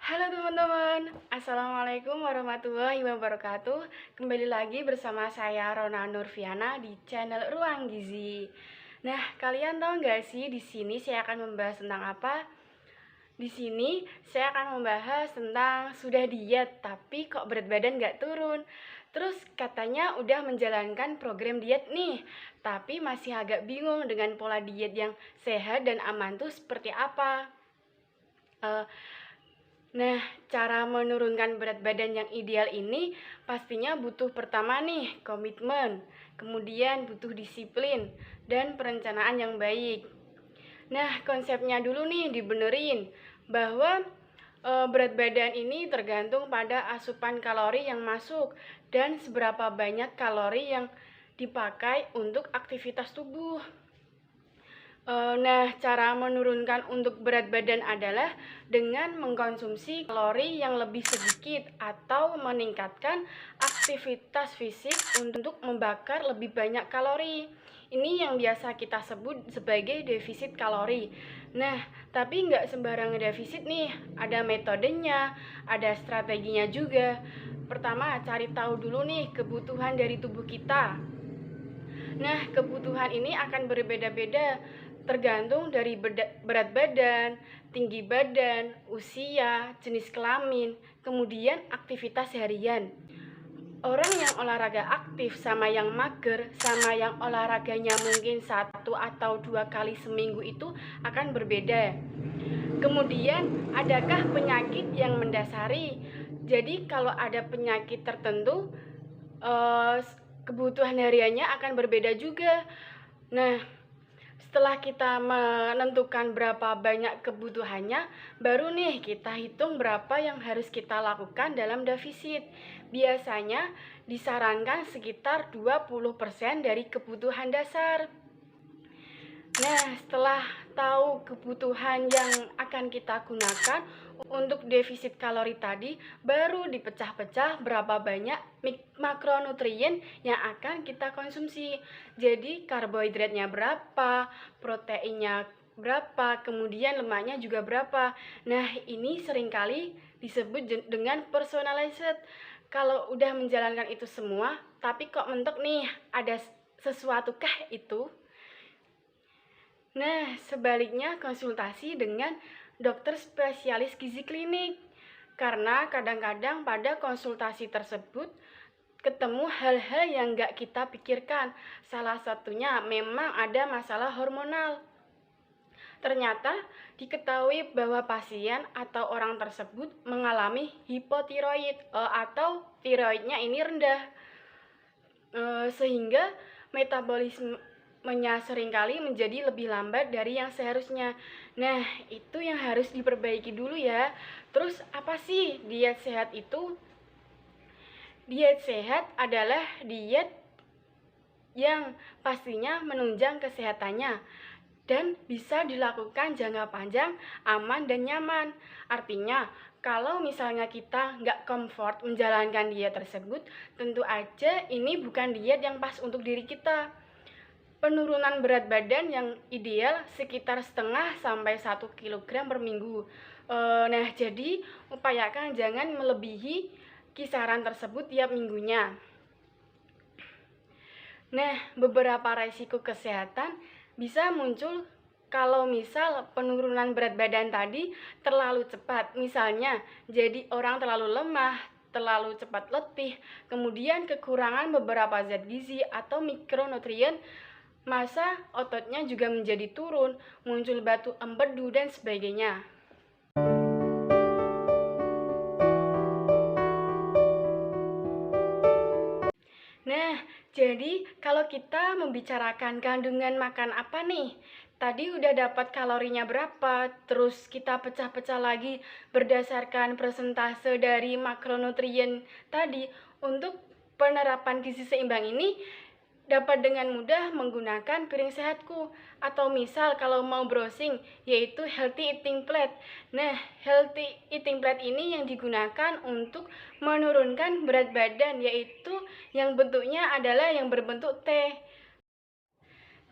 Halo teman-teman, Assalamualaikum warahmatullahi wabarakatuh. Kembali lagi bersama saya Rona Nurfiana di channel Ruang Gizi. Nah, kalian tahu nggak sih di sini saya akan membahas tentang apa? Di sini saya akan membahas tentang sudah diet tapi kok berat badan nggak turun. Terus katanya udah menjalankan program diet nih, tapi masih agak bingung dengan pola diet yang sehat dan aman tuh seperti apa. Eh, Nah, cara menurunkan berat badan yang ideal ini pastinya butuh pertama nih komitmen, kemudian butuh disiplin dan perencanaan yang baik. Nah, konsepnya dulu nih dibenerin bahwa berat badan ini tergantung pada asupan kalori yang masuk dan seberapa banyak kalori yang dipakai untuk aktivitas tubuh. Nah, cara menurunkan untuk berat badan adalah dengan mengkonsumsi kalori yang lebih sedikit atau meningkatkan aktivitas fisik untuk membakar lebih banyak kalori. Ini yang biasa kita sebut sebagai defisit kalori. Nah, tapi nggak sembarangan defisit nih, ada metodenya, ada strateginya juga. Pertama, cari tahu dulu nih kebutuhan dari tubuh kita. Nah, kebutuhan ini akan berbeda-beda tergantung dari berat badan, tinggi badan, usia, jenis kelamin, kemudian aktivitas harian. Orang yang olahraga aktif sama yang mager, sama yang olahraganya mungkin 1 atau 2 kali seminggu itu akan berbeda. Kemudian, adakah penyakit yang mendasari? Jadi, kalau ada penyakit tertentu, kebutuhan hariannya akan berbeda juga. Nah, setelah kita menentukan berapa banyak kebutuhannya, baru nih kita hitung berapa yang harus kita lakukan dalam defisit. Biasanya disarankan sekitar 20% dari kebutuhan dasar. Nah, setelah tahu kebutuhan yang akan kita gunakan untuk defisit kalori tadi, baru dipecah-pecah berapa banyak makronutrien yang akan kita konsumsi. Jadi, karbohidratnya berapa, proteinnya berapa, kemudian lemaknya juga berapa. Nah, ini seringkali disebut dengan personalized. Kalau udah menjalankan itu semua, tapi kok mentok nih, ada sesuatukah itu? Nah, sebaliknya konsultasi dengan dokter spesialis gizi klinik. Karena kadang-kadang pada konsultasi tersebut ketemu hal-hal yang nggak kita pikirkan. Salah satunya memang ada masalah hormonal. Ternyata diketahui bahwa pasien atau orang tersebut mengalami hipotiroid atau tiroidnya ini rendah. Sehingga metabolismenya seringkali menjadi lebih lambat dari yang seharusnya. Nah, itu yang harus diperbaiki dulu ya. Terus apa sih diet sehat itu? Diet sehat adalah diet yang pastinya menunjang kesehatannya dan bisa dilakukan jangka panjang, aman dan nyaman. Artinya, kalau misalnya kita nggak comfort menjalankan diet tersebut, tentu aja ini bukan diet yang pas untuk diri kita. Penurunan berat badan yang ideal sekitar 0,5 sampai 1 kilogram per minggu. Nah, jadi upayakan jangan melebihi kisaran tersebut tiap minggunya. Nah, beberapa resiko kesehatan bisa muncul kalau misal penurunan berat badan tadi terlalu cepat. Misalnya, jadi orang terlalu lemah, terlalu cepat letih, kemudian kekurangan beberapa zat gizi atau mikronutrien, masa ototnya juga menjadi turun, muncul batu empedu dan sebagainya. Nah, jadi kalau kita membicarakan kandungan makan apa nih? Tadi udah dapat kalorinya berapa, terus kita pecah-pecah lagi berdasarkan persentase dari makronutrien tadi. Untuk penerapan gizi seimbang ini dapat dengan mudah menggunakan piring sehatku, atau misal kalau mau browsing yaitu healthy eating plate. Nah, healthy eating plate ini yang digunakan untuk menurunkan berat badan, yaitu yang bentuknya adalah yang berbentuk T.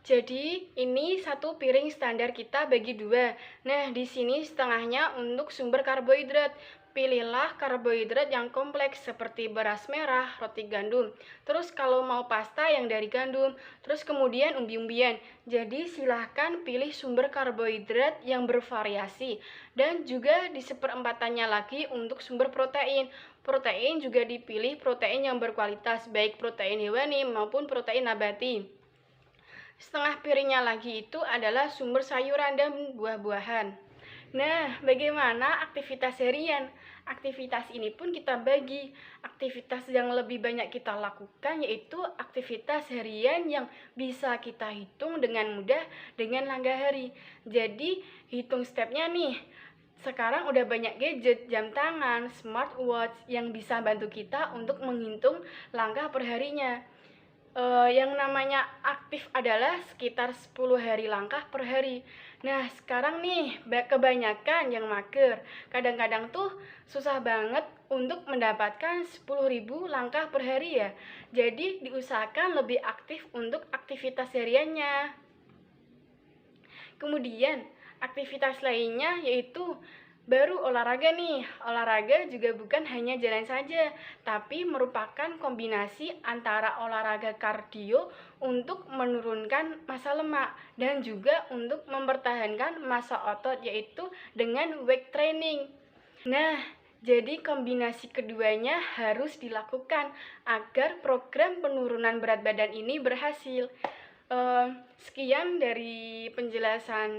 Jadi ini satu piring standar kita bagi dua. Nah, di sini setengahnya untuk sumber karbohidrat. pilihlah karbohidrat yang kompleks seperti beras merah, roti gandum. Terus kalau mau pasta yang dari gandum, terus kemudian umbi-umbian. Jadi silahkan pilih sumber karbohidrat yang bervariasi. Dan juga di seperempatannya lagi untuk sumber protein. Protein juga dipilih protein yang berkualitas, baik protein hewani maupun protein nabati. Setengah piringnya lagi itu adalah sumber sayuran dan buah-buahan. Nah, bagaimana aktivitas harian? Aktivitas ini pun kita bagi. Aktivitas yang lebih banyak kita lakukan yaitu aktivitas harian yang bisa kita hitung dengan mudah dengan langkah hari. Jadi, hitung stepnya nih. Sekarang udah banyak gadget, jam tangan, smartwatch yang bisa bantu kita untuk menghitung langkah perharinya. Yang namanya aktif adalah sekitar 10 hari langkah per hari. Nah, sekarang nih kebanyakan yang mager. Kadang-kadang tuh susah banget untuk mendapatkan 10.000 langkah per hari ya. Jadi diusahakan lebih aktif untuk aktivitas hariannya. Kemudian, aktivitas lainnya yaitu baru olahraga nih. Olahraga juga bukan hanya jalan saja, tapi merupakan kombinasi antara olahraga kardio untuk menurunkan massa lemak dan juga untuk mempertahankan massa otot yaitu dengan weight training. Nah, jadi kombinasi keduanya harus dilakukan agar program penurunan berat badan ini berhasil. Sekian dari penjelasan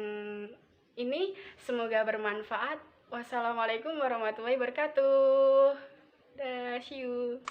ini, semoga bermanfaat. Wassalamualaikum warahmatullahi wabarakatuh. See you.